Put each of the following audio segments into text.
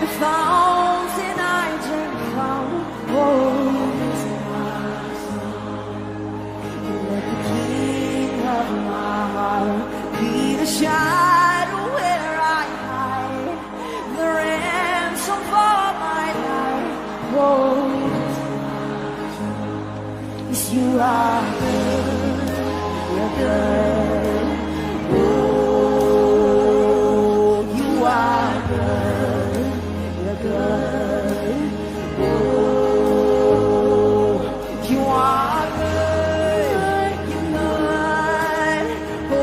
fountain I drink from, oh, is let the King of my heart be the shadow where I hide, the ransom for my life, oh, yes, you are good, you're good, oh, you are good, you're good, oh, you are good, you're good, oh,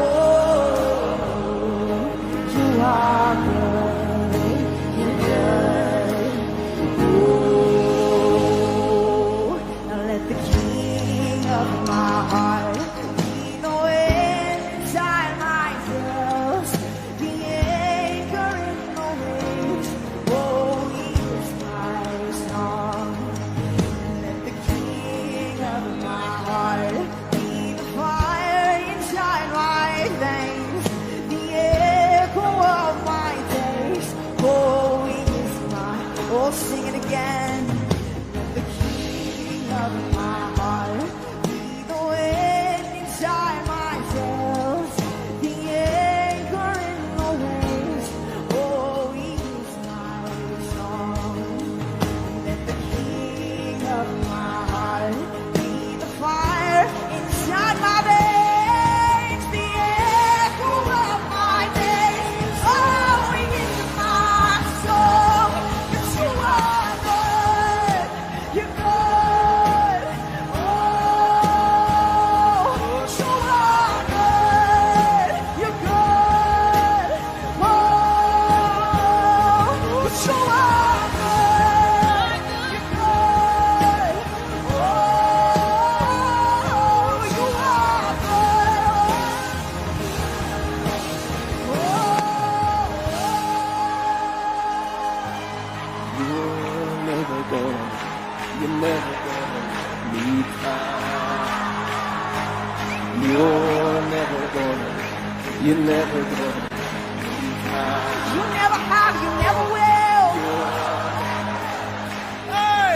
you are good, you're good, oh, now let the King of my heart be the wind inside my sails, the anchor in the waves, oh, he is my song. Let the King of my heart be the fire inside my veins, the echo of my days, oh, he is my, oh, sing it again. Let the King of my heart be the wind inside my sails, the anchor in the waves, oh, he is my song. Let the King of my heart be the fire inside my veins, the echo of my days, oh, he is my song. Yes, you are good, you're good, oh, you are good, you're good, oh, you are good, you're good, oh, you are good, You're never gonna leave time. You're never gonna leave time. you never have, you never will. Hey,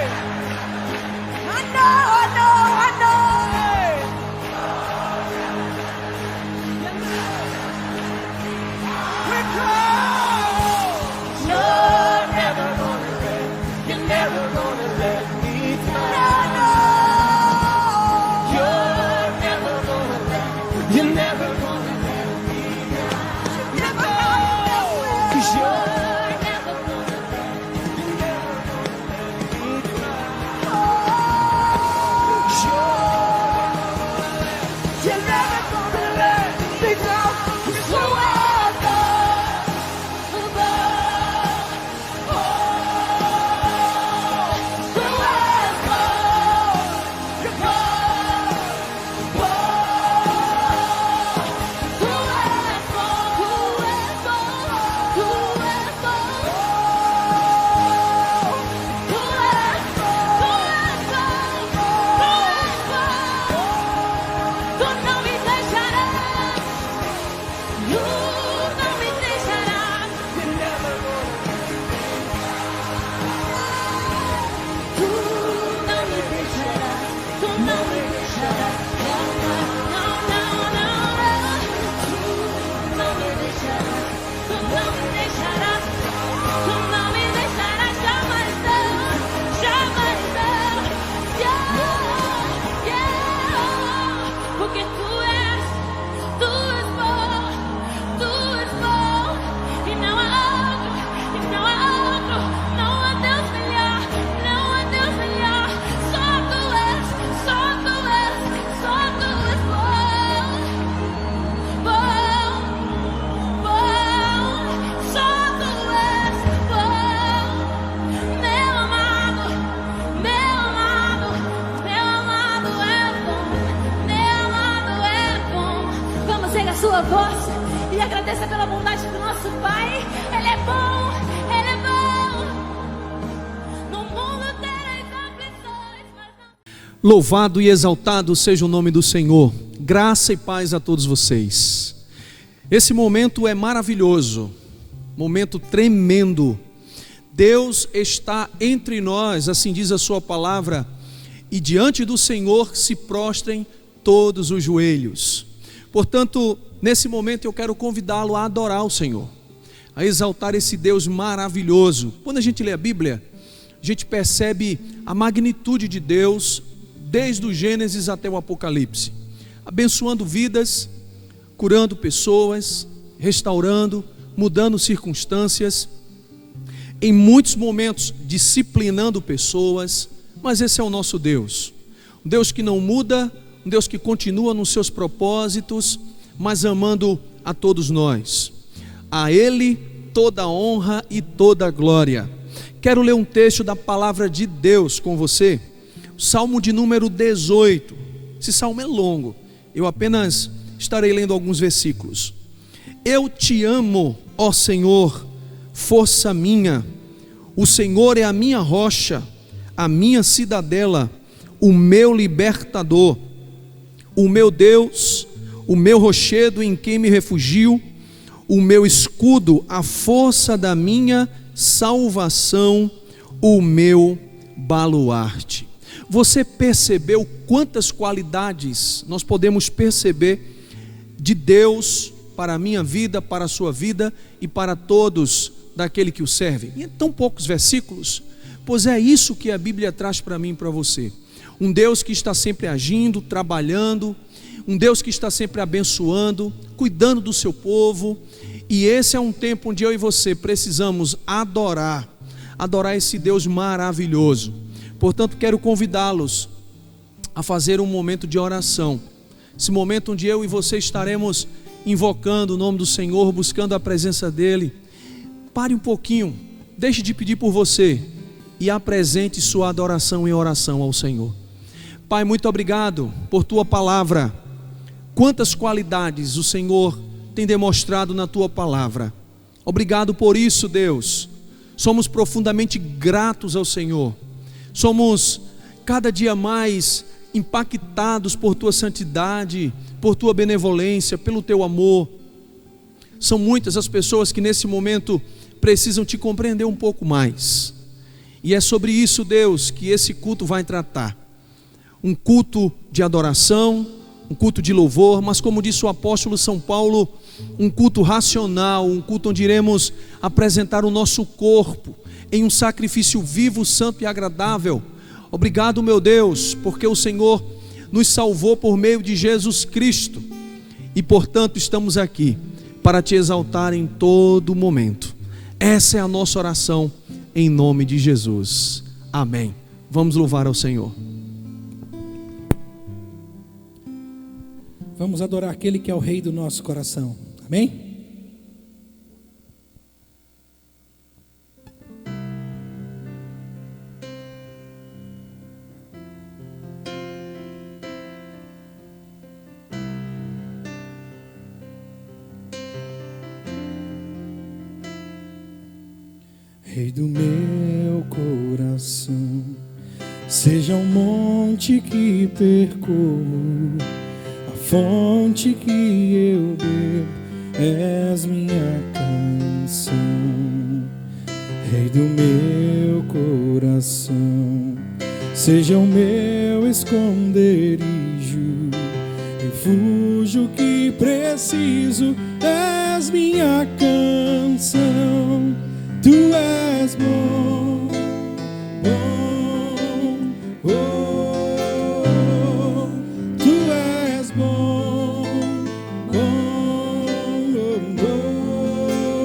I know. We're close. You're never gonna let me down. You're never gonna let me down. 'Cause you're never gonna let me down. You're never gonna let me down. You're so sua voz e agradeça pela bondade do nosso Pai. Ele é bom, Ele é bom. No mundo tereis aflições, mas não... Louvado e exaltado seja o nome do Senhor. Graça e paz a todos vocês. Esse momento é maravilhoso, momento tremendo. Deus está entre nós, assim diz a sua palavra, e diante do Senhor se prostrem todos os joelhos. Portanto, nesse momento eu quero convidá-lo a adorar o Senhor, a exaltar esse Deus maravilhoso. Quando a gente lê a Bíblia, a gente percebe a magnitude de Deus, desde o Gênesis até o Apocalipse, abençoando vidas, curando pessoas, restaurando, mudando circunstâncias, em muitos momentos disciplinando pessoas. Mas esse é o nosso Deus, um Deus que não muda, um Deus que continua nos seus propósitos, mas amando a todos nós. A Ele toda a honra e toda a glória. Quero ler um texto da palavra de Deus com você, Salmo de número 18. Esse salmo é longo, eu apenas estarei lendo alguns versículos. Eu te amo, ó Senhor, força minha, o Senhor é a minha rocha, a minha cidadela, o meu libertador, o meu Deus, o meu rochedo em quem me refugio, o meu escudo, a força da minha salvação, o meu baluarte. Você percebeu quantas qualidades nós podemos perceber de Deus para a minha vida, para a sua vida e para todos daquele que o servem? E em tão poucos versículos, pois é isso que a Bíblia traz para mim e para você. Um Deus que está sempre agindo, trabalhando, um Deus que está sempre abençoando, cuidando do seu povo. E esse é um tempo onde eu e você precisamos adorar esse Deus maravilhoso. Portanto, quero convidá-los a fazer um momento de oração, esse momento onde eu e você estaremos invocando o nome do Senhor, buscando a presença dEle. Pare um pouquinho, deixe de pedir por você e apresente sua adoração em oração ao Senhor. Pai, muito obrigado por Tua palavra. Quantas qualidades o Senhor tem demonstrado na Tua palavra. Obrigado por isso, Deus. Somos profundamente gratos ao Senhor. Somos cada dia mais impactados por Tua santidade, por Tua benevolência, pelo Teu amor. São muitas as pessoas que nesse momento precisam Te compreender um pouco mais. E é sobre isso, Deus, que esse culto vai tratar. Um culto de adoração, um culto de louvor, mas como disse o apóstolo São Paulo, um culto racional, um culto onde iremos apresentar o nosso corpo em um sacrifício vivo, santo e agradável. Obrigado, meu Deus, porque o Senhor nos salvou por meio de Jesus Cristo e portanto estamos aqui para Te exaltar em todo momento. Essa é a nossa oração em nome de Jesus. Amém. Vamos louvar ao Senhor. Vamos adorar aquele que é o Rei do nosso coração. Amém? Rei do meu coração, seja um monte que percorro, a fonte que eu bebo, és minha canção. Rei do meu coração, seja o meu esconderijo, refúgio que preciso, és minha canção. Tu és bom, bom, oh, Tu és bom, bom, oh,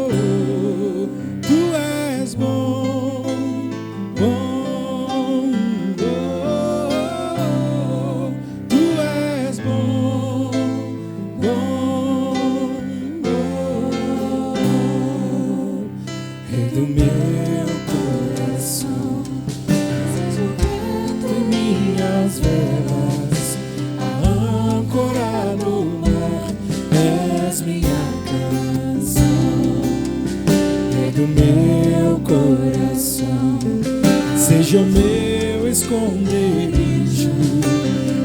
oh, Tu és bom, bom, oh, Tu és bom, bom, oh. Rei do meu coração, seja o vento em minhas velas, a âncora no mar, és minha canção. Rei do meu coração, seja o meu esconderijo,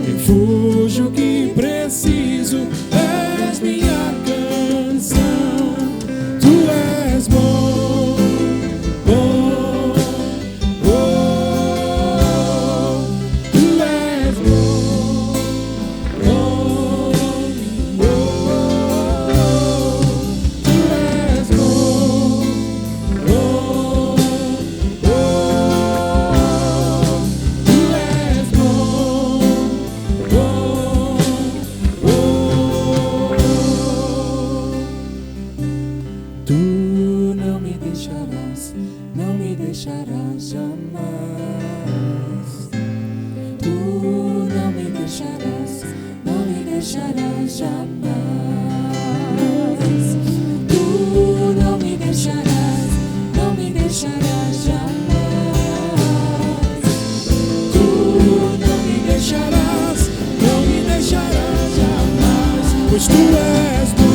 refúgio que preciso, és minha canção. Tu és bom, bom, deixarás jamais. Tu não me deixarás, não me deixarás jamais. Tu não me deixarás, não me deixarás jamais. Tu não me deixarás, não me deixarás jamais. Pois tu és bom.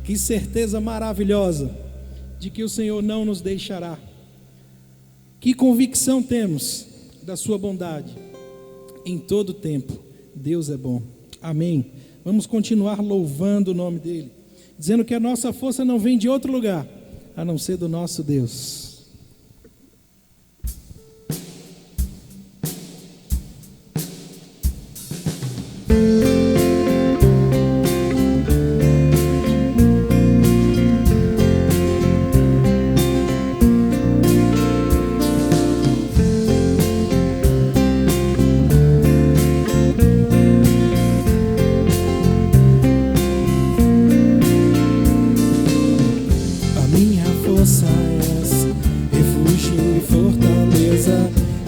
Que certeza maravilhosa de que o Senhor não nos deixará. Que convicção temos da sua bondade. Em todo tempo, Deus é bom. Amém. Vamos continuar louvando o nome dEle, dizendo que a nossa força não vem de outro lugar, a não ser do nosso Deus.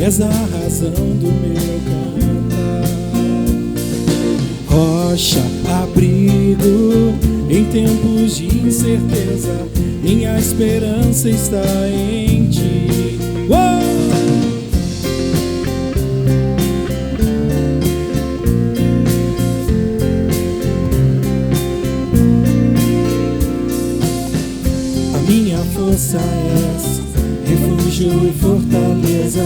És a razão do meu cantar, rocha, abrigo em tempos de incerteza, minha esperança está em ti. A minha força és refúgio e fortaleza,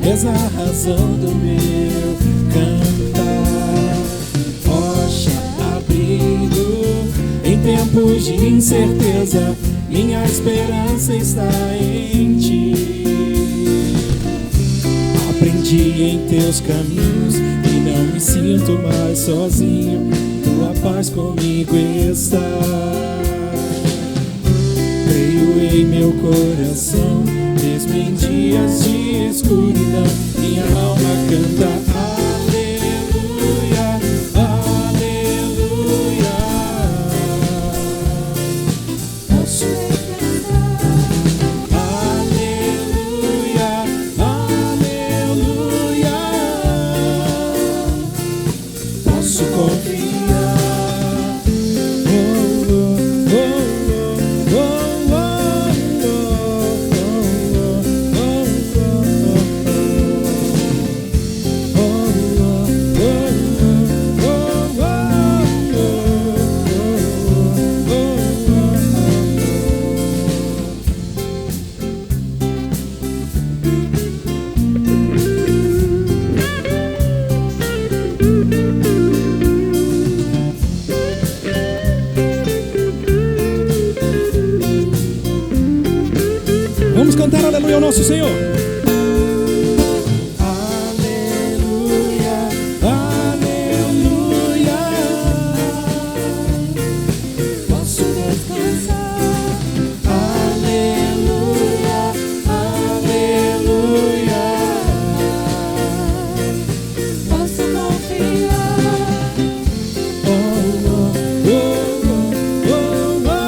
és a razão do meu cantar, rocha, abrigo em tempos de incerteza, minha esperança está em ti. Aprendi em teus caminhos e não me sinto mais sozinho, tua paz comigo está. Creio em meu coração, mesmo em dias de escuridão, minha alma canta aleluia, aleluia. Posso cantar aleluia, aleluia. Posso confiar. Vamos cantar aleluia ao nosso Senhor. Aleluia, aleluia. Posso descansar. Aleluia, aleluia. Posso confiar. Oh, oh, oh, oh, oh, oh.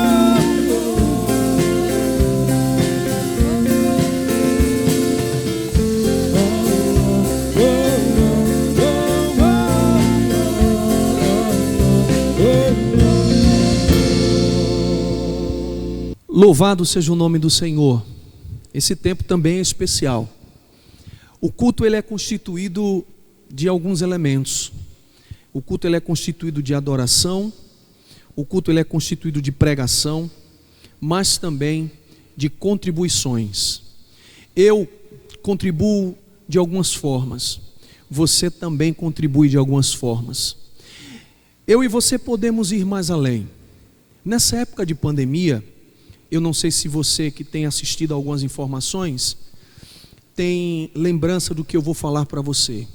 Louvado seja o nome do Senhor. Esse tempo também é especial. O culto ele é constituído de alguns elementos. O culto ele é constituído de adoração, o culto ele é constituído de pregação, mas também de contribuições. Eu contribuo de algumas formas, você também contribui de algumas formas. Eu e você podemos ir mais além. Nessa época de pandemia, eu não sei se você que tem assistido a algumas informações, tem lembrança do que eu vou falar para você.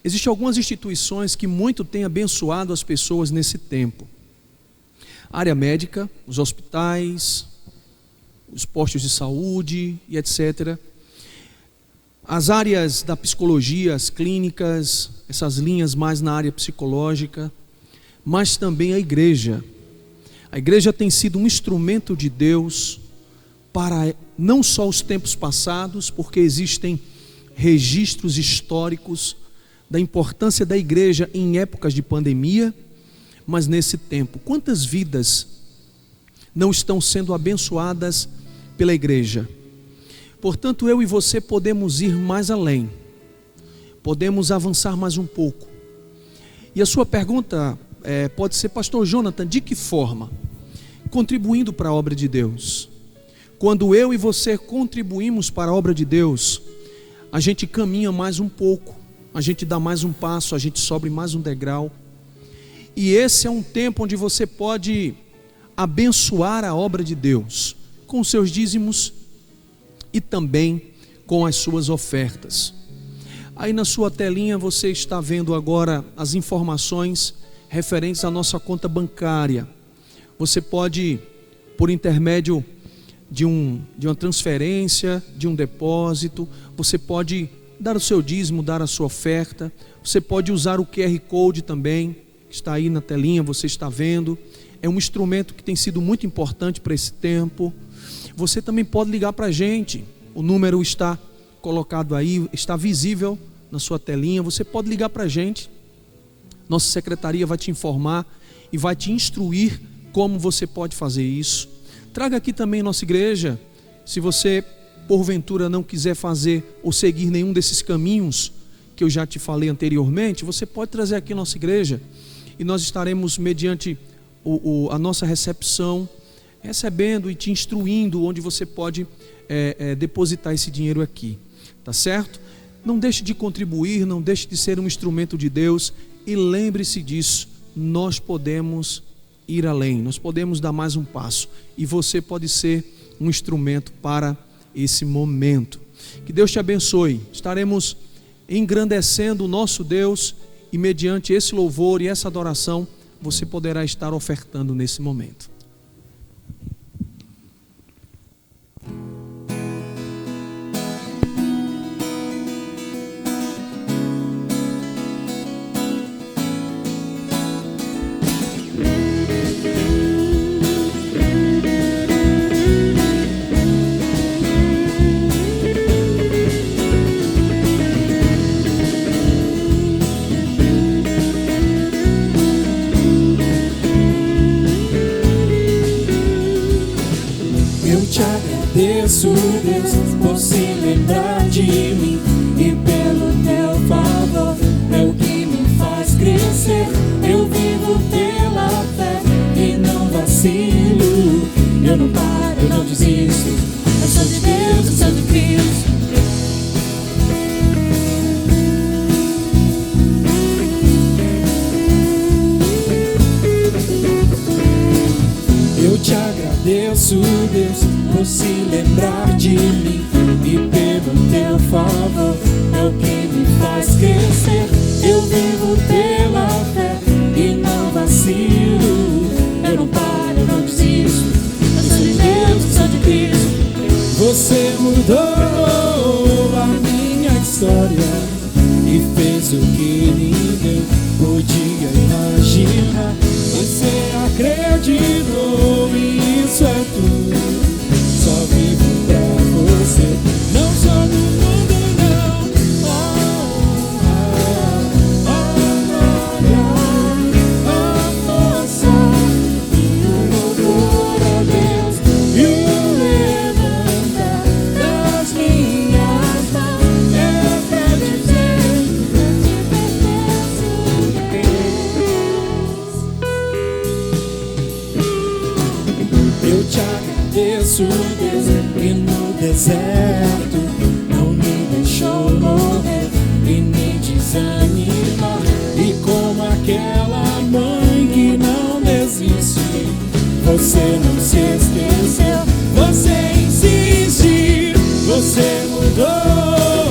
Existem algumas instituições que muito têm abençoado as pessoas nesse tempo. A área médica, os hospitais, os postos de saúde e etc. As áreas da psicologia, as clínicas, essas linhas mais na área psicológica, mas também a igreja. A igreja tem sido um instrumento de Deus para não só os tempos passados, porque existem registros históricos da importância da igreja em épocas de pandemia, mas nesse tempo, quantas vidas não estão sendo abençoadas pela igreja? Portanto, eu e você podemos ir mais além, podemos avançar mais um pouco. E a sua pergunta pode ser: pastor Jonathan, de que forma? Contribuindo para a obra de Deus. Quando eu e você contribuímos para a obra de Deus, a gente caminha mais um pouco, a gente dá mais um passo, a gente sobe mais um degrau. E esse é um tempo onde você pode abençoar a obra de Deus com os seus dízimos e também com as suas ofertas. Aí na sua telinha você está vendo agora as informações referentes à nossa conta bancária. Você pode, por intermédio de uma transferência, de um depósito, você pode dar o seu dízimo, dar a sua oferta. Você pode usar o QR Code também, que está aí na telinha, você está vendo. É um instrumento que tem sido muito importante para esse tempo. Você também pode ligar para a gente, o número está colocado aí, está visível na sua telinha. Você pode ligar para a gente, nossa secretaria vai te informar e vai te instruir como você pode fazer isso. Traga aqui também nossa igreja, se você porventura não quiser fazer ou seguir nenhum desses caminhos que eu já te falei anteriormente, você pode trazer aqui nossa igreja e nós estaremos mediante a nossa recepção, recebendo e te instruindo onde você pode depositar esse dinheiro aqui, tá certo? Não deixe de contribuir, não deixe de ser um instrumento de Deus e lembre-se disso, nós podemos ir além, nós podemos dar mais um passo e você pode ser um instrumento para esse momento. Que Deus te abençoe. Estaremos engrandecendo o nosso Deus e mediante esse louvor e essa adoração você poderá estar ofertando nesse momento. Agradeço, Deus, por se lembrar de mim e pelo teu favor é o que me faz crescer. Eu vivo pela fé e não vacilo. Eu não paro, eu não desisto. Eu sou de Deus, eu sou de Cristo. Eu te agradeço, Deus, por se lembrar de mim e pelo teu favor é o que me faz crescer. Eu vivo pela fé e não vacilo. Eu não paro, eu não desisto. Eu sou de Deus, eu sou de Cristo. Você mudou a minha história e fez o que ninguém podia imaginar. Você acreditou e isso é tudo. Só vivo pra você, não só no mundo não. A força e o louvor a Deus e o levantar das minhas mãos é pra dizer que eu te agradeço, Deus, que no deserto não me deixou morrer e nem desanimar. E como aquela mãe que não desiste, você não se esqueceu, você insiste, você mudou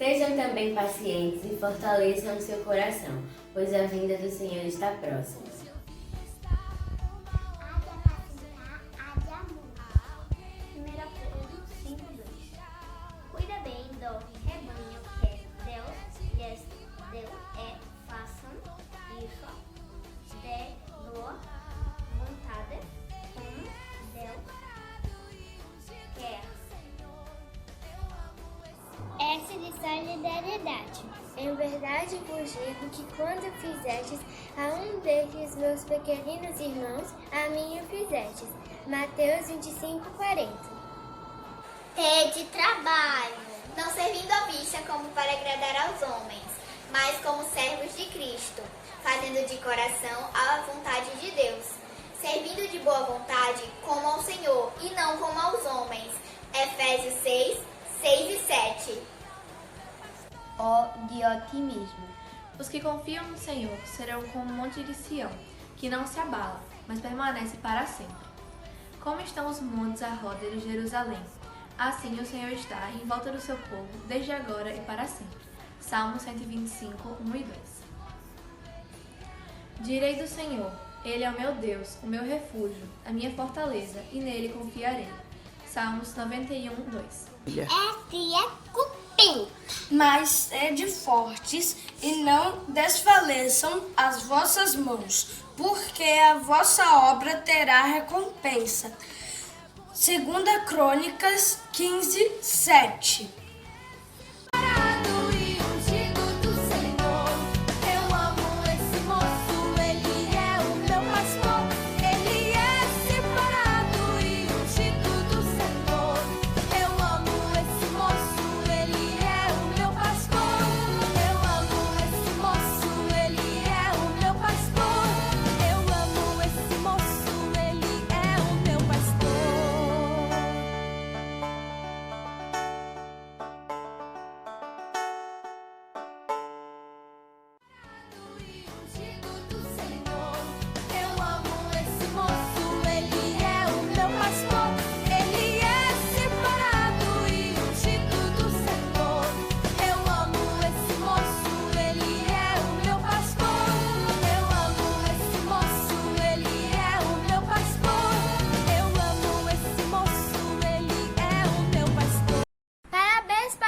Sejam também pacientes e fortaleçam o seu coração, pois a vinda do Senhor está próxima. Cuida bem do rebanho que Deus lhes deu e façam isso de boa vontade, como Deus quer. Essa de solidariedade. Em verdade vos digo que quando fizestes a um destes meus pequeninos irmãos, a mim o fizestes. Mateus 25:40. Tede trabalho, não servindo à vista como para agradar aos homens, mas como servos de Cristo, fazendo de coração a vontade de Deus, servindo de boa vontade como ao Senhor e não como aos homens. Efésios 6, 6 e 7. Ó de otimismo. Os que confiam no Senhor serão como o monte de Sião, que não se abala, mas permanece para sempre. Como estão os montes à roda de Jerusalém, assim o Senhor está em volta do seu povo, desde agora e para sempre. Salmo 125, 1 e 2. Direi do Senhor, Ele é o meu Deus, o meu refúgio, a minha fortaleza, e nele confiarei. Salmos 91, 2. Esse é cupim. Mas sede fortes e não desfaleçam as vossas mãos, porque a vossa obra terá recompensa. 2 Crônicas 15, 7.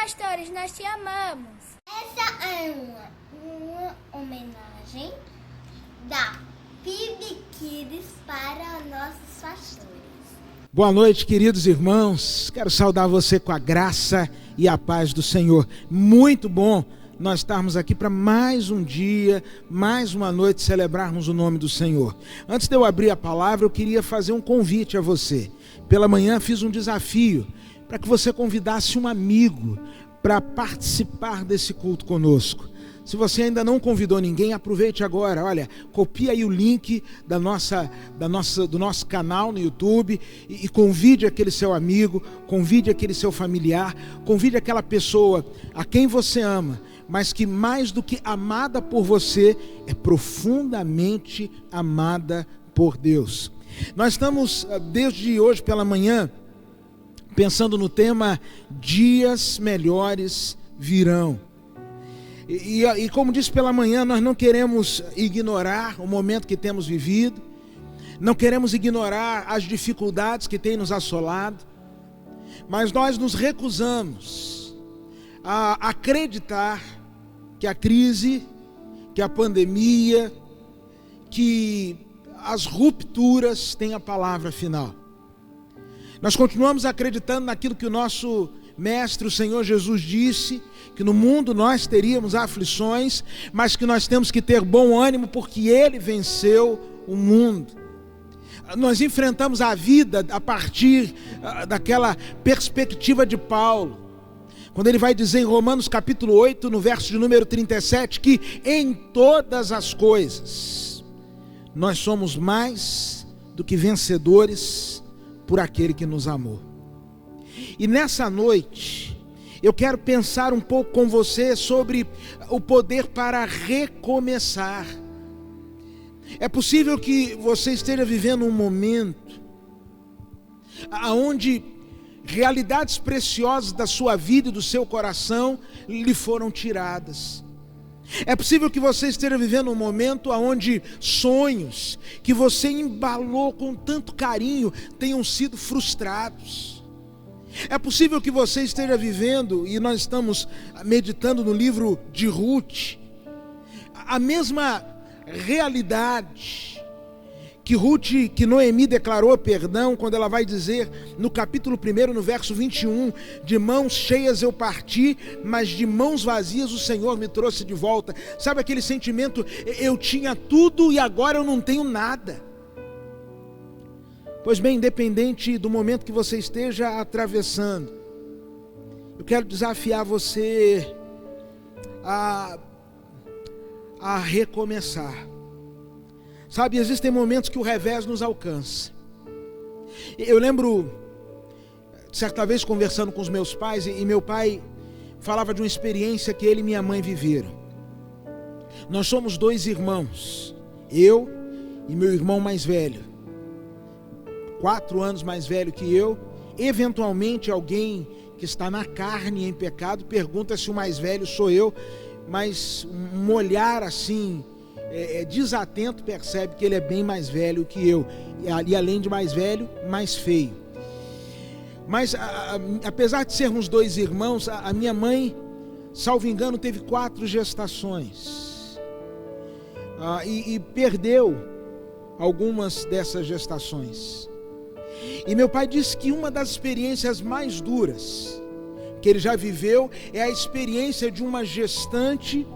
Pastores, nós te amamos. Essa é uma homenagem da PIB Kids para nossos pastores. Boa noite, queridos irmãos. Quero saudar você com a graça e a paz do Senhor. Muito bom nós estarmos aqui para mais um dia, mais uma noite, celebrarmos o nome do Senhor. Antes de eu abrir a palavra, eu queria fazer um convite a você. Pela manhã fiz um desafio para que você convidasse um amigo para participar desse culto conosco. Se você ainda não convidou ninguém, aproveite agora. Olha, copia aí o link do nosso canal no YouTube e convide aquele seu amigo, convide aquele seu familiar, convide aquela pessoa a quem você ama, mas que mais do que amada por você, é profundamente amada por Deus. Nós estamos, desde hoje pela manhã, pensando no tema Dias Melhores Virão. E como disse pela manhã, nós não queremos ignorar o momento que temos vivido, não queremos ignorar as dificuldades que têm nos assolado, mas nós nos recusamos a acreditar que a crise, que a pandemia, que as rupturas têm a palavra final. Nós continuamos acreditando naquilo que o nosso Mestre, o Senhor Jesus, disse, que no mundo nós teríamos aflições, mas que nós temos que ter bom ânimo, porque Ele venceu o mundo. Nós enfrentamos a vida a partir daquela perspectiva de Paulo, quando ele vai dizer em Romanos capítulo 8, no verso de número 37, que em todas as coisas nós somos mais do que vencedores por aquele que nos amou. E nessa noite, eu quero pensar um pouco com você sobre o poder para recomeçar. É possível que você esteja vivendo um momento onde realidades preciosas da sua vida e do seu coração lhe foram tiradas. É possível que você esteja vivendo um momento onde sonhos que você embalou com tanto carinho tenham sido frustrados. É possível que você esteja vivendo, e nós estamos meditando no livro de Ruth, a mesma realidade que Noemi declarou perdão, quando ela vai dizer no capítulo 1, no verso 21, de mãos cheias eu parti, mas de mãos vazias o Senhor me trouxe de volta. Sabe aquele sentimento, eu tinha tudo e agora eu não tenho nada? Pois bem, independente do momento que você esteja atravessando, eu quero desafiar você a recomeçar. Sabe, existem momentos que o revés nos alcança. Eu lembro, certa vez conversando com os meus pais, e meu pai falava de uma experiência que ele e minha mãe viveram. Nós somos 2 irmãos, eu e meu irmão mais velho, 4 anos mais velho que eu. Eventualmente alguém que está na carne em pecado pergunta se o mais velho sou eu, mas um olhar assim desatento percebe que ele é bem mais velho que eu, e além de mais velho, mais feio. Mas apesar de sermos 2 irmãos, a minha mãe, salvo engano, teve 4 gestações, e perdeu algumas dessas gestações. E meu pai disse que uma das experiências mais duras que ele já viveu é a experiência de uma gestante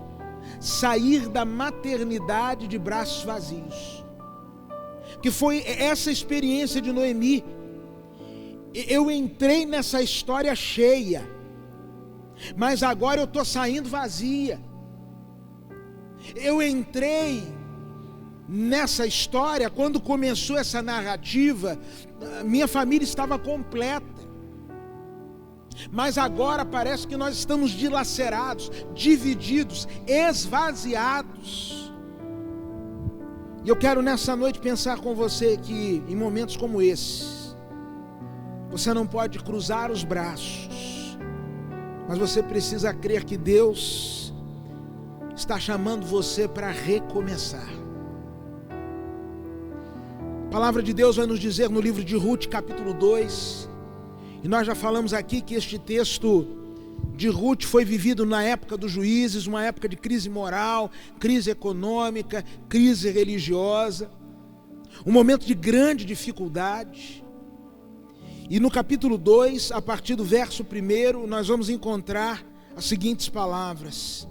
sair da maternidade de braços vazios, que foi essa experiência de Noemi. Eu entrei nessa história cheia, mas agora eu estou saindo vazia. Eu entrei nessa história quando começou essa narrativa, minha família estava completa, mas agora parece que nós estamos dilacerados, divididos, esvaziados. E eu quero nessa noite pensar com você que em momentos como esse, você não pode cruzar os braços, mas você precisa crer que Deus está chamando você para recomeçar. A palavra de Deus vai nos dizer no livro de Ruth, capítulo 2, e nós já falamos aqui que este texto de Ruth foi vivido na época dos juízes, uma época de crise moral, crise econômica, crise religiosa, um momento de grande dificuldade. E no capítulo 2, a partir do verso 1, nós vamos encontrar as seguintes palavras: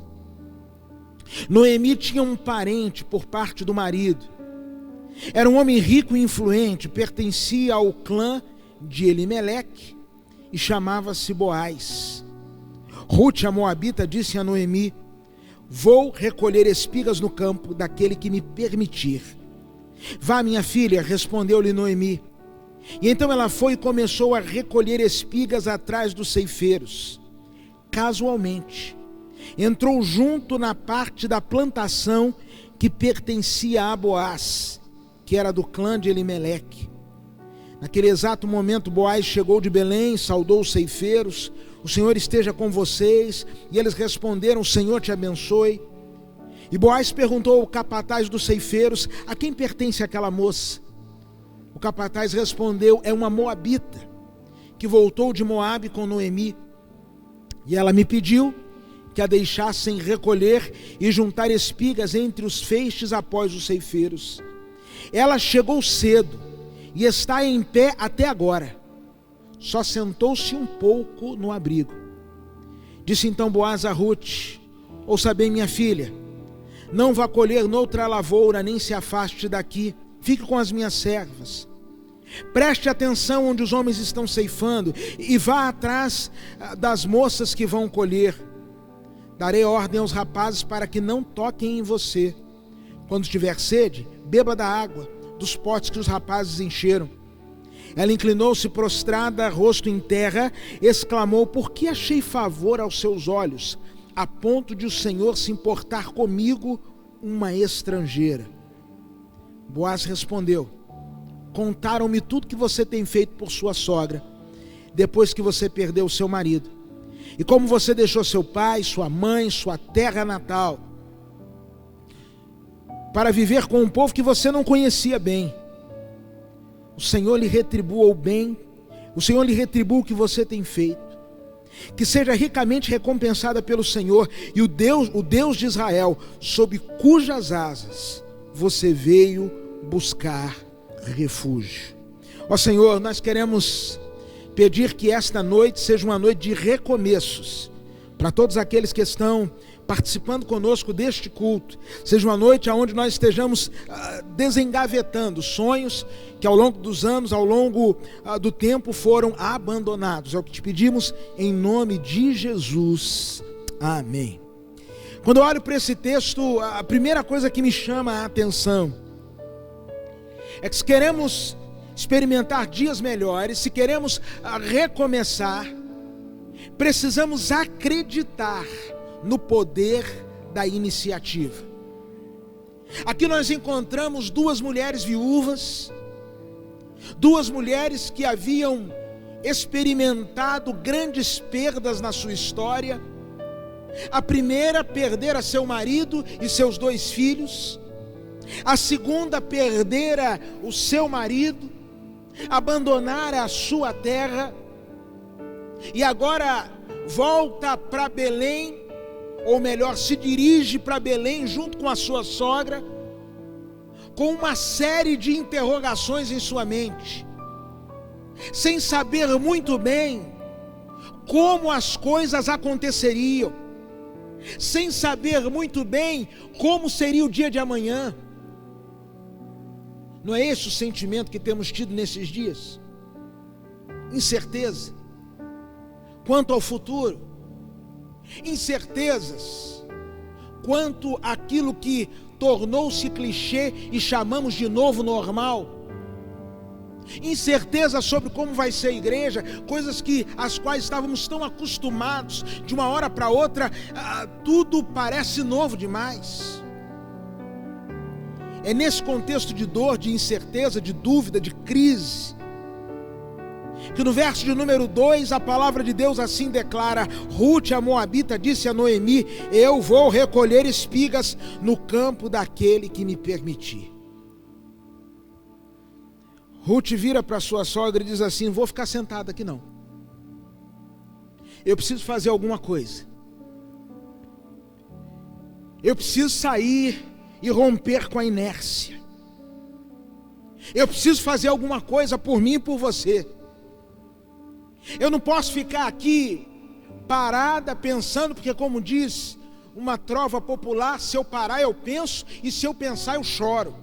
Noemi tinha um parente por parte do marido, era um homem rico e influente, pertencia ao clã de Elimeleque e chamava-se Boaz. Ruth, a moabita, disse a Noemi: vou recolher espigas no campo daquele que me permitir. Vá, minha filha, respondeu-lhe Noemi. E então ela foi e começou a recolher espigas atrás dos ceifeiros. Casualmente, entrou junto na parte da plantação que pertencia a Boaz, que era do clã de Elimeleque. Naquele exato momento, Boaz chegou de Belém, saudou os ceifeiros: o Senhor esteja com vocês. E eles responderam: o Senhor te abençoe. E Boaz perguntou ao capataz dos ceifeiros: a quem pertence aquela moça? O capataz respondeu: é uma moabita, que voltou de Moabe com Noemi. E ela me pediu que a deixassem recolher e juntar espigas entre os feixes após os ceifeiros. Ela chegou cedo e está em pé até agora, só sentou-se um pouco no abrigo. Disse então Boaz a Ruth: ouça bem, minha filha, não vá colher noutra lavoura, nem se afaste daqui, fique com as minhas servas. Preste atenção onde os homens estão ceifando e vá atrás das moças que vão colher. Darei ordem aos rapazes para que não toquem em você. Quando tiver sede, beba da água dos potes que os rapazes encheram. Ela inclinou-se prostrada, rosto em terra, exclamou: por que achei favor aos seus olhos, a ponto de o Senhor se importar comigo, uma estrangeira? Boaz respondeu: contaram-me tudo que você tem feito por sua sogra. depois que você perdeu o seu marido. E como você deixou seu pai, sua mãe, sua terra natal, para viver com um povo que você não conhecia bem. O Senhor lhe retribua o bem, o Senhor lhe retribua o que você tem feito. Que seja ricamente recompensada pelo Senhor e o Deus de Israel, sob cujas asas você veio buscar refúgio. Ó Senhor, nós queremos pedir que esta noite seja uma noite de recomeços para todos aqueles que estão participando conosco deste culto. Seja uma noite onde nós estejamos desengavetando sonhos que ao longo dos anos, ao longo do tempo foram abandonados. É o que te pedimos em nome de Jesus. Amém. Quando eu olho para esse texto, a primeira coisa que me chama a atenção é que se queremos experimentar dias melhores, se queremos recomeçar, precisamos acreditar no poder da iniciativa. Aqui nós encontramos duas mulheres viúvas, duas mulheres que haviam experimentado grandes perdas na sua história. A primeira perdera seu marido e seus 2 filhos, a segunda perdera o seu marido, abandonara a sua terra e agora volta para Belém, ou melhor, se dirige para Belém junto com a sua sogra, com uma série de interrogações em sua mente, sem saber muito bem como as coisas aconteceriam, sem saber muito bem como seria o dia de amanhã. Não é esse o sentimento que temos tido nesses dias? Incerteza quanto ao futuro, incertezas quanto àquilo que tornou-se clichê e chamamos de novo normal, incerteza sobre como vai ser a igreja, coisas às quais estávamos tão acostumados, de uma hora para outra, tudo parece novo demais. É nesse contexto de dor, de incerteza, de dúvida, de crise, que no verso de número 2, a palavra de Deus assim declara: Ruth, a moabita, disse a Noemi: eu vou recolher espigas no campo daquele que me permitir. Ruth vira para sua sogra e diz assim: não vou ficar sentada aqui não, eu preciso fazer alguma coisa, eu preciso sair e romper com a inércia, eu preciso fazer alguma coisa por mim e por você. Eu não posso ficar aqui parada pensando, porque como diz uma trova popular, se eu parar eu penso, e se eu pensar eu choro.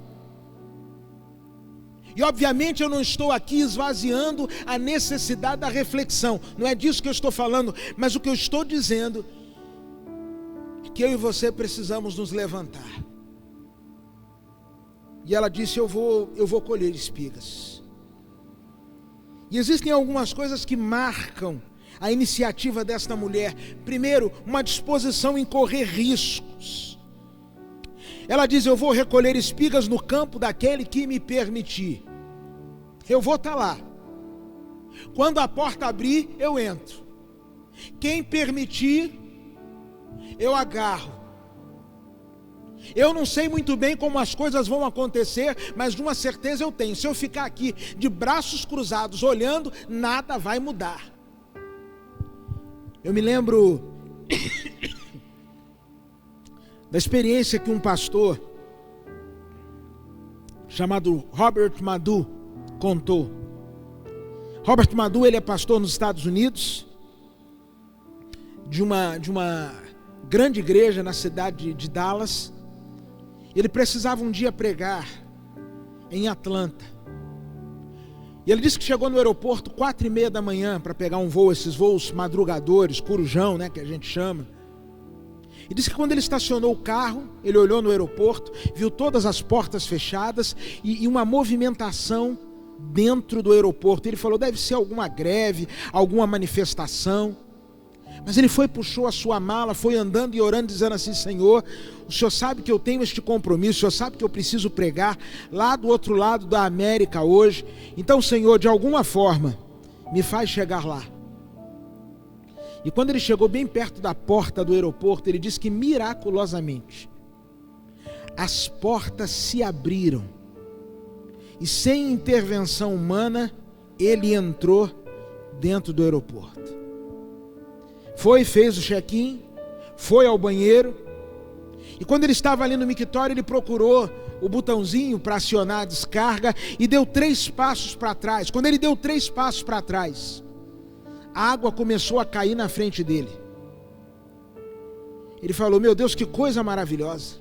E obviamente eu não estou aqui esvaziando a necessidade da reflexão, não é disso que eu estou falando, mas o que eu estou dizendo é que eu e você precisamos nos levantar. E ela disse: eu vou colher espigas. E existem algumas coisas que marcam a iniciativa desta mulher. Primeiro, uma disposição em correr riscos. Ela diz: eu vou recolher espigas no campo daquele que me permitir. Eu vou estar lá. Quando a porta abrir, eu entro. Quem permitir, eu agarro. Eu não sei muito bem como as coisas vão acontecer, mas de uma certeza eu tenho: se eu ficar aqui de braços cruzados olhando, nada vai mudar. Eu me lembro da experiência que um pastor chamado Robert Madu contou. Robert Madu, ele é pastor nos Estados Unidos, de uma grande igreja na cidade de Dallas. Ele precisava um dia pregar em Atlanta. E ele disse que chegou no aeroporto 4:30 da manhã para pegar um voo, esses voos madrugadores, corujão, né, que a gente chama. E disse que quando ele estacionou o carro, ele olhou no aeroporto, viu todas as portas fechadas e uma movimentação dentro do aeroporto. Ele falou: deve ser alguma greve, alguma manifestação. Mas ele puxou a sua mala, foi andando e orando, dizendo assim: Senhor, o Senhor sabe que eu tenho este compromisso, o Senhor sabe que eu preciso pregar lá do outro lado da América hoje. Então, Senhor, de alguma forma, me faz chegar lá. E quando ele chegou bem perto da porta do aeroporto, ele disse que miraculosamente as portas se abriram e sem intervenção humana ele entrou dentro do aeroporto. Fez o check-in, foi ao banheiro, e quando ele estava ali no mictório, ele procurou o botãozinho para acionar a descarga e deu 3 passos para trás. Quando ele deu 3 passos para trás, a água começou a cair na frente dele. Ele falou: meu Deus, que coisa maravilhosa.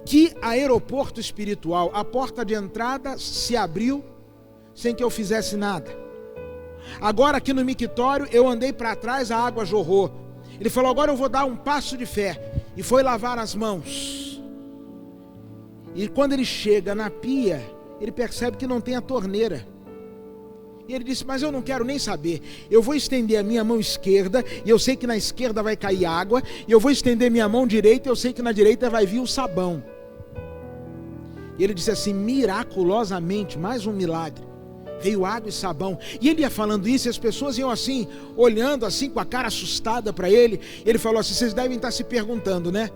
Que aeroporto espiritual. A porta de entrada se abriu sem que eu fizesse nada. Agora aqui no mictório eu andei para trás, a água jorrou. Ele falou: agora eu vou dar um passo de fé. E foi lavar as mãos. E quando ele chega na pia, ele percebe que não tem a torneira. E ele disse: mas eu não quero nem saber. Eu vou estender a minha mão esquerda, e eu sei que na esquerda vai cair água. E eu vou estender minha mão direita, e eu sei que na direita vai vir o sabão. E ele disse assim: miraculosamente, mais um milagre, veio água e sabão. E ele ia falando isso, e as pessoas iam assim, olhando assim com a cara assustada para ele. Ele falou assim: vocês devem estar se perguntando, né?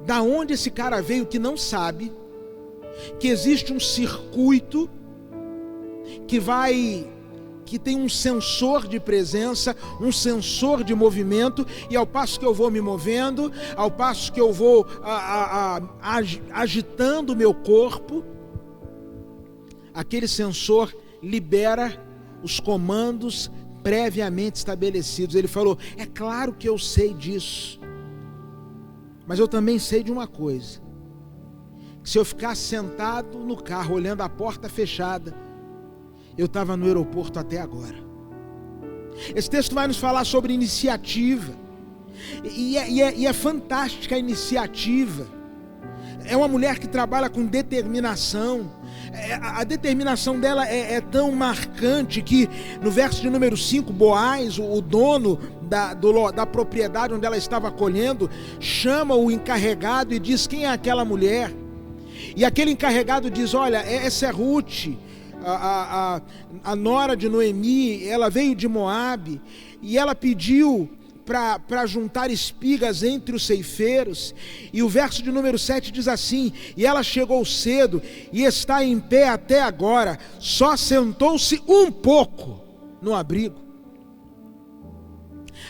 Da onde esse cara veio que não sabe que existe um circuito que tem um sensor de presença, um sensor de movimento, e ao passo que eu vou me movendo, ao passo que eu vou agitando o meu corpo, aquele sensor libera os comandos previamente estabelecidos. Ele falou: é claro que eu sei disso, mas eu também sei de uma coisa, que se eu ficar sentado no carro olhando a porta fechada, eu estava no aeroporto até agora. Esse texto vai nos falar sobre iniciativa, e é fantástica a iniciativa. É uma mulher que trabalha com determinação. A determinação dela é tão marcante que no verso de número 5, Boaz, o dono da propriedade onde ela estava colhendo, chama o encarregado e diz: quem é aquela mulher? E aquele encarregado diz: olha, essa é Ruth, a nora de Noemi. Ela veio de Moabe e ela pediu para juntar espigas entre os ceifeiros. E o verso de número 7 diz assim: e ela chegou cedo e está em pé até agora, só sentou-se um pouco no abrigo.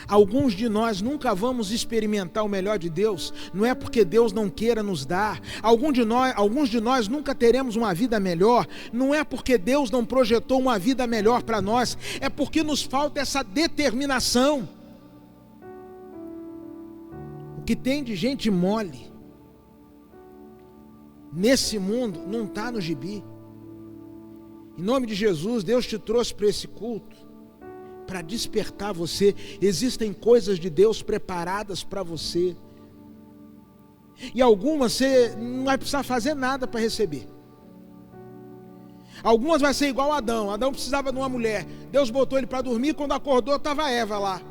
Alguns de nós nunca vamos experimentar o melhor de Deus, não é porque Deus não queira nos dar. Alguns de nós nunca teremos uma vida melhor, não é porque Deus não projetou uma vida melhor para nós, é porque nos falta essa determinação. O que tem de gente mole nesse mundo não está no gibi. Em nome de Jesus, Deus te trouxe para esse culto para despertar você. Existem coisas de Deus preparadas para você, e algumas você não vai precisar fazer nada para receber. Algumas vai ser igual Adão. Adão precisava de uma mulher, Deus botou ele para dormir, quando acordou estava Eva lá.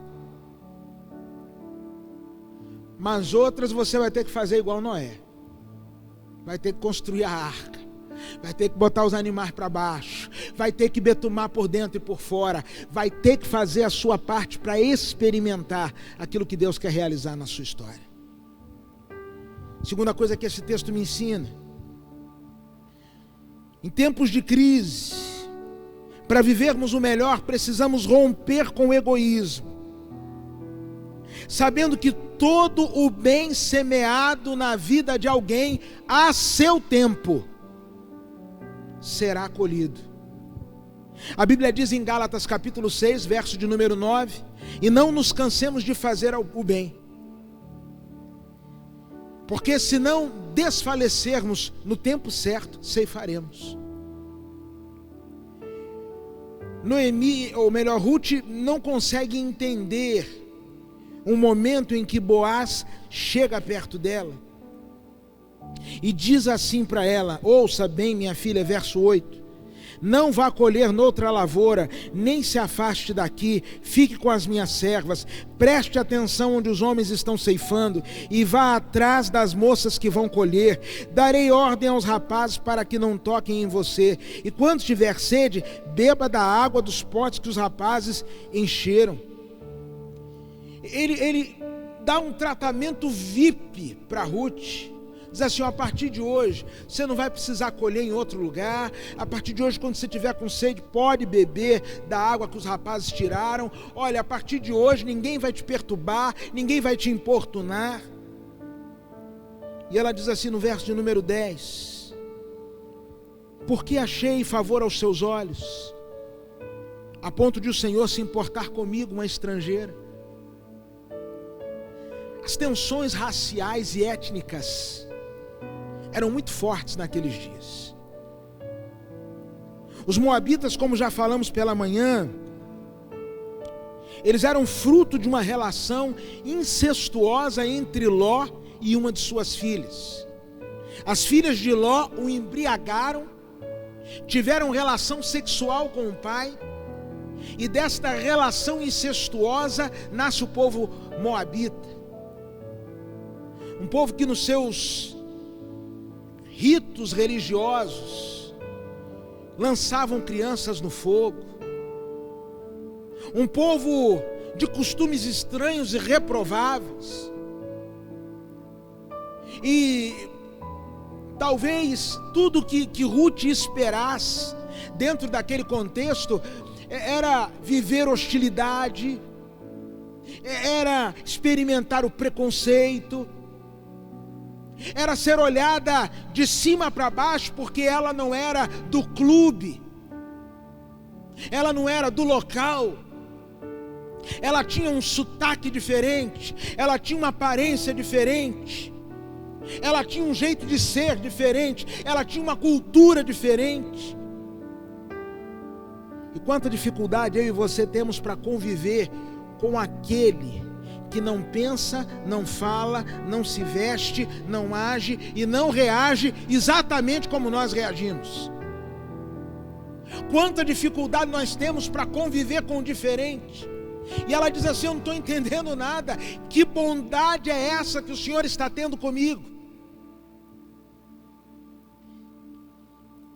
Mas outras você vai ter que fazer igual Noé, vai ter que construir a arca, vai ter que botar os animais para baixo, vai ter que betumar por dentro e por fora, vai ter que fazer a sua parte para experimentar aquilo que Deus quer realizar na sua história. Segunda coisa que esse texto me ensina: em tempos de crise, para vivermos o melhor, precisamos romper com o egoísmo, sabendo que todo o bem semeado na vida de alguém, a seu tempo, será colhido. A Bíblia diz em Gálatas capítulo 6, verso de número 9: e não nos cansemos de fazer o bem, porque se não desfalecermos no tempo certo, ceifaremos. Noemi, ou melhor, Ruth, não consegue entender um momento em que Boaz chega perto dela e diz assim para ela: ouça bem, minha filha, verso 8: Não vá colher noutra lavoura, nem se afaste daqui, fique com as minhas servas, preste atenção onde os homens estão ceifando, e vá atrás das moças que vão colher. Darei ordem aos rapazes para que não toquem em você, e quando tiver sede, beba da água dos potes que os rapazes encheram. Ele dá um tratamento VIP para Ruth. Diz assim, a partir de hoje, você não vai precisar colher em outro lugar. A partir de hoje, quando você tiver com sede, pode beber da água que os rapazes tiraram. Olha, a partir de hoje, ninguém vai te perturbar, ninguém vai te importunar. E ela diz assim no verso de número 10, porque achei favor aos seus olhos, a ponto de o Senhor se importar comigo, uma estrangeira. As tensões raciais e étnicas eram muito fortes naqueles dias. Os moabitas, como já falamos pela manhã, eles eram fruto de uma relação incestuosa entre Ló e uma de suas filhas. As filhas de Ló o embriagaram, tiveram relação sexual com o pai, e desta relação incestuosa nasce o povo moabita. Um povo que nos seus ritos religiosos lançavam crianças no fogo. Um povo de costumes estranhos e reprováveis. E talvez tudo que Ruth esperasse dentro daquele contexto era viver hostilidade, era experimentar o preconceito, era ser olhada de cima para baixo, porque ela não era do clube, ela não era do local, ela tinha um sotaque diferente, ela tinha uma aparência diferente, ela tinha um jeito de ser diferente, ela tinha uma cultura diferente. E quanta dificuldade eu e você temos para conviver com aquele que não pensa, não fala, não se veste, não age e não reage exatamente como nós reagimos. Quanta dificuldade nós temos para conviver com o diferente. E ela diz assim, eu não estou entendendo nada, que bondade é essa que o Senhor está tendo comigo?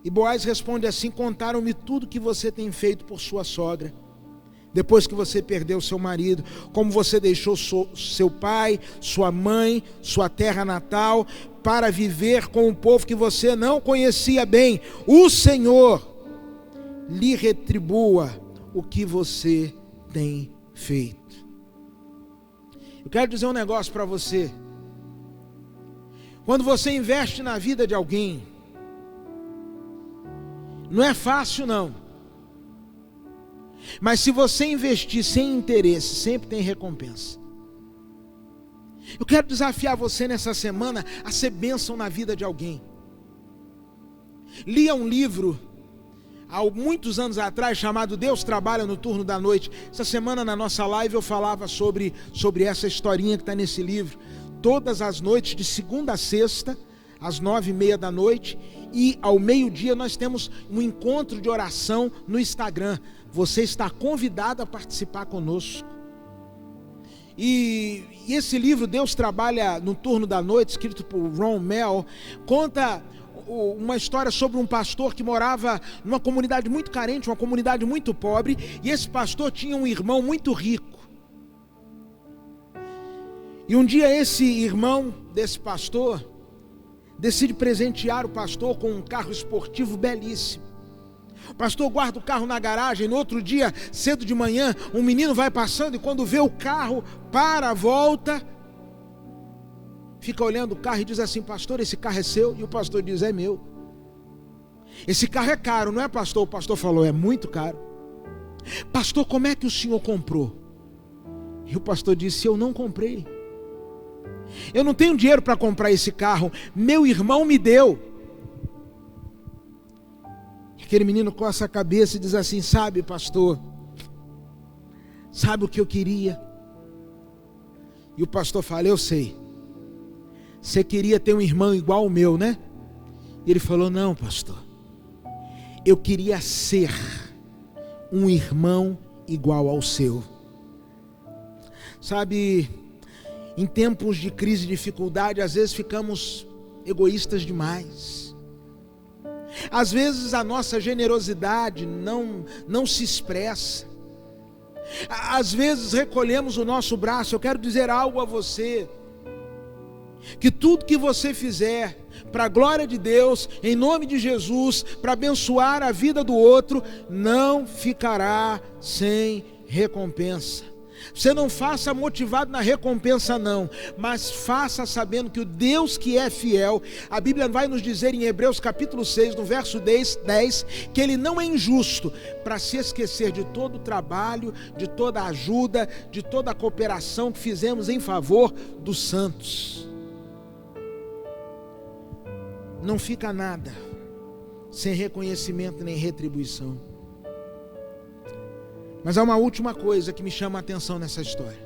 E Boaz responde assim, contaram-me tudo que você tem feito por sua sogra, depois que você perdeu seu marido, como você deixou seu pai, sua mãe, sua terra natal, para viver com um povo que você não conhecia bem. O Senhor lhe retribua o que você tem feito. Eu quero dizer um negócio para você. Quando você investe na vida de alguém, não é fácil não. Mas se você investir sem interesse, sempre tem recompensa. Eu quero desafiar você nessa semana a ser bênção na vida de alguém. Lia um livro há muitos anos atrás chamado Deus Trabalha no Turno da Noite. Essa semana na nossa live eu falava sobre essa historinha que está nesse livro. Todas as noites, de segunda a sexta, às 9h30 da noite, e ao meio-dia nós temos um encontro de oração no Instagram. Você está convidado a participar conosco. E esse livro, Deus Trabalha no Turno da Noite, escrito por Ron Mel, conta uma história sobre um pastor que morava numa comunidade muito carente, uma comunidade muito pobre, e esse pastor tinha um irmão muito rico. E um dia esse irmão desse pastor decide presentear o pastor com um carro esportivo belíssimo. O pastor guarda o carro na garagem. No outro dia, cedo de manhã, um menino vai passando e quando vê o carro, para a volta, fica olhando o carro e diz assim, pastor, esse carro é seu? E o pastor diz, é meu. Esse carro é caro, não é, pastor? O pastor falou, é muito caro. Pastor, como é que o senhor comprou? E o pastor disse, eu não comprei. Eu não tenho dinheiro para comprar esse carro, meu irmão me deu. Aquele menino coça a cabeça e diz assim, sabe, pastor, sabe o que eu queria? E o pastor fala, eu sei. Você queria ter um irmão igual ao meu, né? E ele falou, não, pastor, eu queria ser um irmão igual ao seu. Sabe, em tempos de crise e dificuldade, às vezes ficamos egoístas demais. Às vezes a nossa generosidade não se expressa. Às vezes recolhemos o nosso braço. Eu quero dizer algo a você, que tudo que você fizer para a glória de Deus, em nome de Jesus, para abençoar a vida do outro, não ficará sem recompensa. Você não faça motivado na recompensa não, mas faça sabendo que o Deus que é fiel, a Bíblia vai nos dizer em Hebreus capítulo 6, no verso 10, que Ele não é injusto para se esquecer de todo o trabalho, de toda a ajuda, de toda a cooperação que fizemos em favor dos santos. Não fica nada sem reconhecimento nem retribuição. Mas há uma última coisa que me chama a atenção nessa história.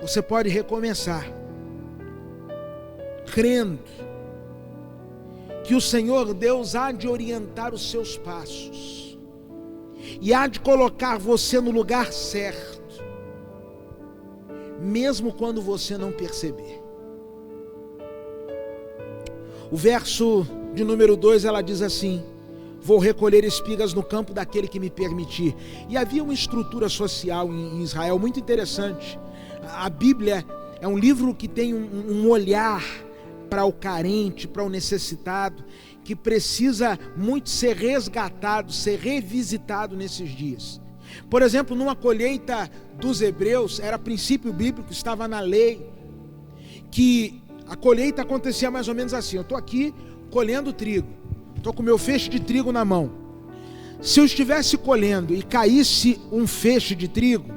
Você pode recomeçar crendo que o Senhor Deus há de orientar os seus passos e há de colocar você no lugar certo, mesmo quando você não perceber. O verso de número 2, ela diz assim: vou recolher espigas no campo daquele que me permitir. E havia uma estrutura social em Israel muito interessante. A Bíblia é um livro que tem um olhar para o carente, para o necessitado, que precisa muito ser resgatado, ser revisitado nesses dias. Por exemplo, numa colheita dos hebreus, era princípio bíblico, estava na lei, que a colheita acontecia mais ou menos assim: eu estou aqui colhendo trigo, estou com meu feixe de trigo na mão. Se eu estivesse colhendo e caísse um feixe de trigo,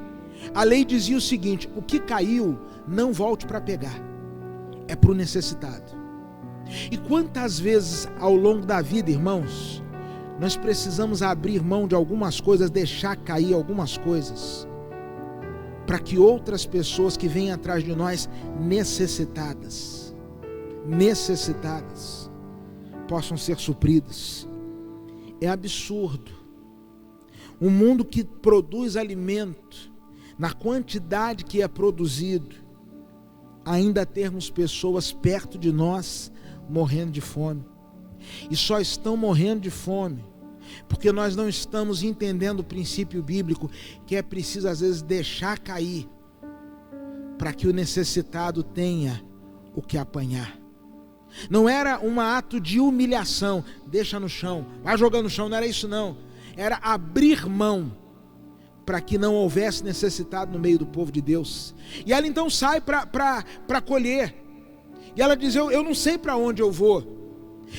a lei dizia o seguinte: o que caiu não volte para pegar, é para o necessitado. E quantas vezes ao longo da vida, irmãos, nós precisamos abrir mão de algumas coisas, deixar cair algumas coisas, para que outras pessoas que vêm atrás de nós necessitadas possam ser supridas. É absurdo um mundo que produz alimento na quantidade que é produzido, ainda termos pessoas perto de nós morrendo de fome. E só estão morrendo de fome porque nós não estamos entendendo o princípio bíblico, que é preciso às vezes deixar cair para que o necessitado tenha o que apanhar. Não era um ato de humilhação, deixa no chão, vai jogando no chão, não era isso não. Era abrir mão para que não houvesse necessitado no meio do povo de Deus. E ela então sai para colher. E ela diz: eu não sei para onde eu vou.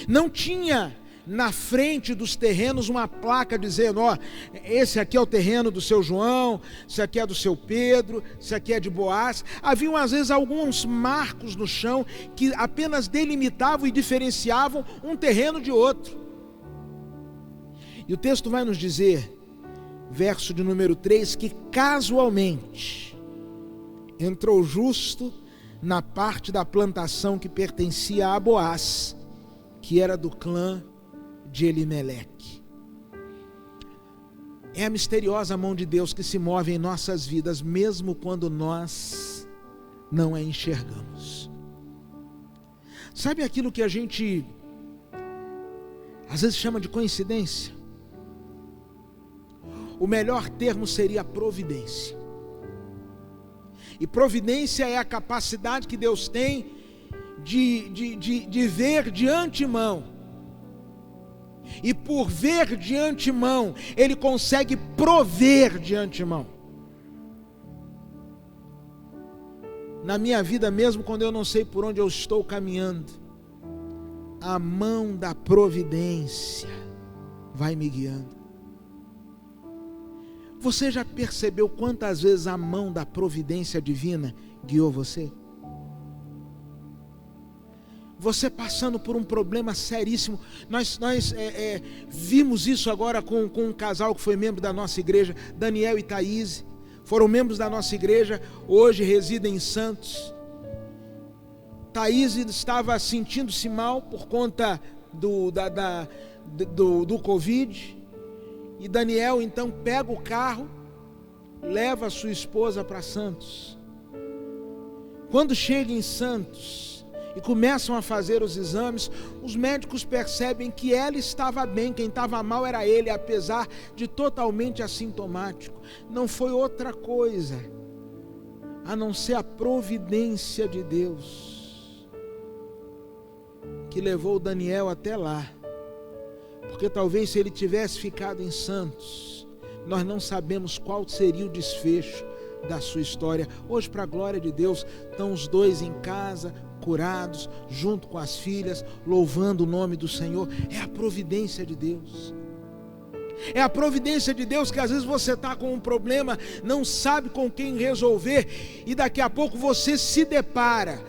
Não tinha na frente dos terrenos uma placa dizendo: ó, esse aqui é o terreno do seu João, esse aqui é do seu Pedro, esse aqui é de Boaz. Haviam às vezes alguns marcos no chão que apenas delimitavam e diferenciavam um terreno de outro. E o texto vai nos dizer, verso de número 3, que casualmente entrou justo na parte da plantação que pertencia a Boaz, que era do clã de Elimeleque. É a misteriosa mão de Deus que se move em nossas vidas, mesmo quando nós não a enxergamos. Sabe aquilo que a gente às vezes chama de coincidência? O melhor termo seria providência. E providência é a capacidade que Deus tem de ver de antemão. E por ver de antemão, Ele consegue prover de antemão. Na minha vida, mesmo quando eu não sei por onde eu estou caminhando, a mão da providência vai me guiando. Você já percebeu quantas vezes a mão da providência divina guiou você? Você passando por um problema seríssimo. Nós vimos isso agora com um casal que foi membro da nossa igreja, Daniel e Thaís. Foram membros da nossa igreja, hoje residem em Santos. Thaís estava sentindo-se mal por conta do Covid. E Daniel então pega o carro, leva a sua esposa para Santos. Quando chega em Santos e começam a fazer os exames, os médicos percebem que ela estava bem, quem estava mal era ele, apesar de totalmente assintomático. Não foi outra coisa a não ser a providência de Deus que levou Daniel até lá. Porque talvez se ele tivesse ficado em Santos, nós não sabemos qual seria o desfecho da sua história. Hoje, para a glória de Deus, estão os dois em casa, curados, junto com as filhas, louvando o nome do Senhor. É a providência de Deus. É a providência de Deus que às vezes você está com um problema, não sabe com quem resolver, e daqui a pouco você se depara,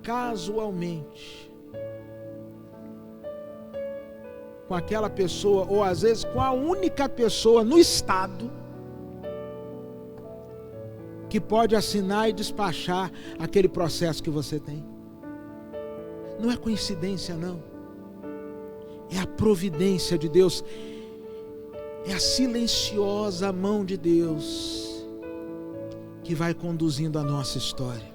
casualmente, com aquela pessoa, ou às vezes com a única pessoa no estado que pode assinar e despachar aquele processo que você tem. Não é coincidência, não. É a providência de Deus. É a silenciosa mão de Deus que vai conduzindo a nossa história.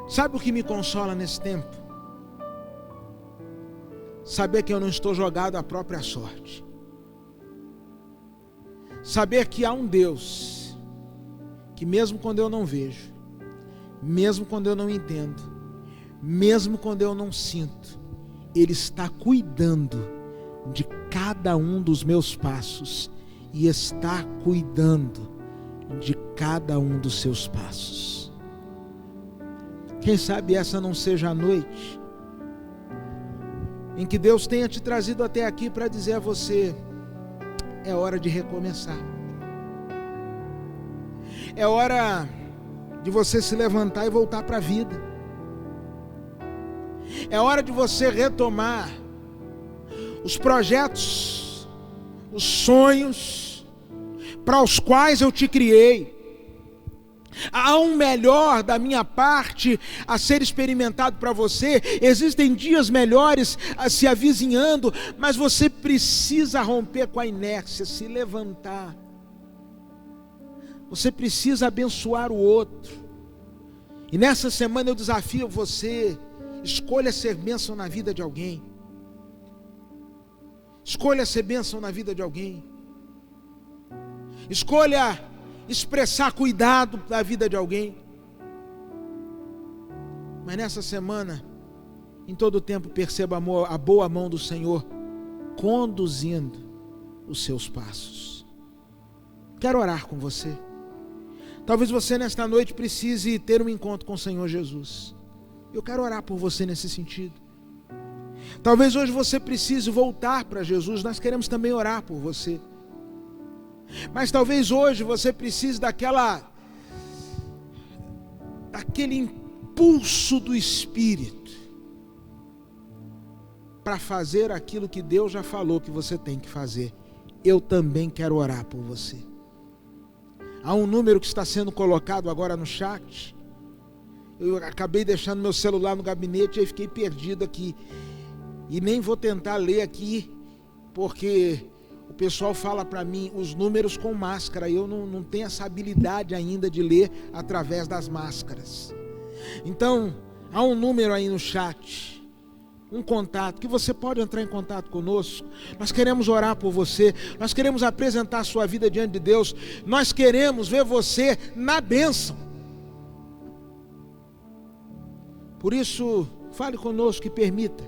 Sabe o que me consola nesse tempo? Saber que eu não estou jogado à própria sorte. Saber que há um Deus que mesmo quando eu não vejo, mesmo quando eu não entendo, mesmo quando eu não sinto, Ele está cuidando de cada um dos meus passos e está cuidando de cada um dos seus passos. Quem sabe essa não seja a noite em que Deus tenha te trazido até aqui para dizer a você: é hora de recomeçar. É hora de você se levantar e voltar para a vida. É hora de você retomar os projetos, os sonhos para os quais eu te criei. Há um melhor da minha parte a ser experimentado para você. Existem dias melhores a se avizinhando, mas você precisa romper com a inércia, se levantar. Você precisa abençoar o outro. E nessa semana eu desafio você: escolha ser bênção na vida de alguém. Escolha ser bênção na vida de alguém. Escolha expressar cuidado na vida de alguém. Mas nessa semana, em todo o tempo, perceba a boa mão do Senhor conduzindo os seus passos. Quero orar com você. Talvez você nesta noite precise ter um encontro com o Senhor Jesus. Eu quero orar por você nesse sentido. Talvez hoje você precise voltar para Jesus. Nós queremos também orar por você. Mas talvez hoje você precise daquele impulso do Espírito para fazer aquilo que Deus já falou que você tem que fazer. Eu também quero orar por você. Há um número que está sendo colocado agora no chat. Eu acabei deixando meu celular no gabinete e aí fiquei perdido aqui. E nem vou tentar ler aqui, porque o pessoal fala para mim os números com máscara. E eu não tenho essa habilidade ainda de ler através das máscaras. Então, há um número aí no chat, um contato, que você pode entrar em contato conosco. Nós queremos orar por você. Nós queremos apresentar a sua vida diante de Deus. Nós queremos ver você na bênção. Por isso, fale conosco e permita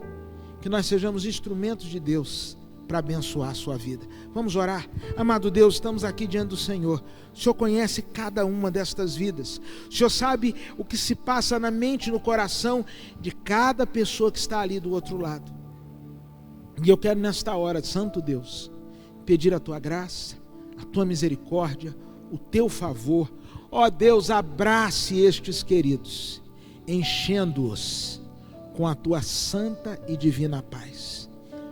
que nós sejamos instrumentos de Deus para abençoar a sua vida. Vamos orar. Amado Deus, estamos aqui diante do Senhor. O Senhor conhece cada uma destas vidas. O Senhor sabe o que se passa na mente e no coração de cada pessoa que está ali do outro lado. E eu quero nesta hora, Santo Deus, pedir a Tua graça, a Tua misericórdia, o Teu favor. Ó Deus, abrace estes queridos, enchendo-os com a Tua santa e divina paz.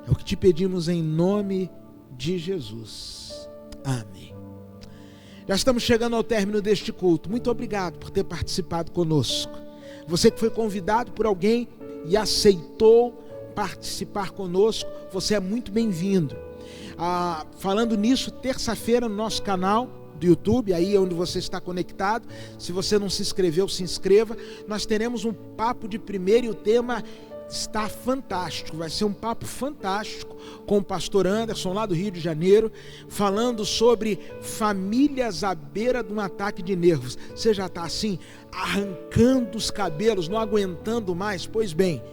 É o que te pedimos em nome de Jesus. Amém. Já estamos chegando ao término deste culto. Muito obrigado por ter participado conosco. Você que foi convidado por alguém, e aceitou participar conosco, você é muito bem-vindo. Falando nisso, terça-feira no nosso canal do YouTube, aí onde você está conectado, se você não se inscreveu, se inscreva. Nós teremos um papo de primeiro e o tema está fantástico, vai ser um papo fantástico com o pastor Anderson lá do Rio de Janeiro, falando sobre famílias à beira de um ataque de nervos. Você já está assim, arrancando os cabelos, não aguentando mais? Pois bem,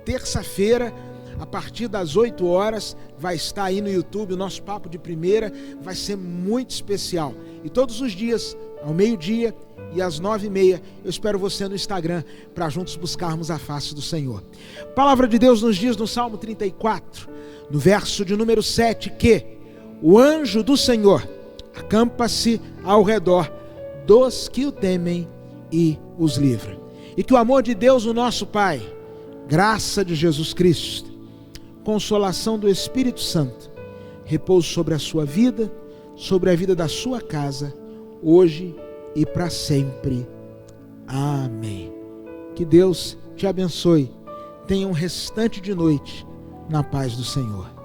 terça-feira, a partir das 8 horas, vai estar aí no YouTube o nosso papo de primeira, vai ser muito especial. E todos os dias, ao meio-dia e às 9h30, eu espero você no Instagram, para juntos buscarmos a face do Senhor. A palavra de Deus nos diz no Salmo 34, no verso de número 7, que o anjo do Senhor acampa-se ao redor dos que o temem e os livra. E que o amor de Deus, o nosso Pai, graça de Jesus Cristo, consolação do Espírito Santo, repouso sobre a sua vida, sobre a vida da sua casa, hoje e para sempre. Amém. Que Deus te abençoe. Tenha um restante de noite na paz do Senhor.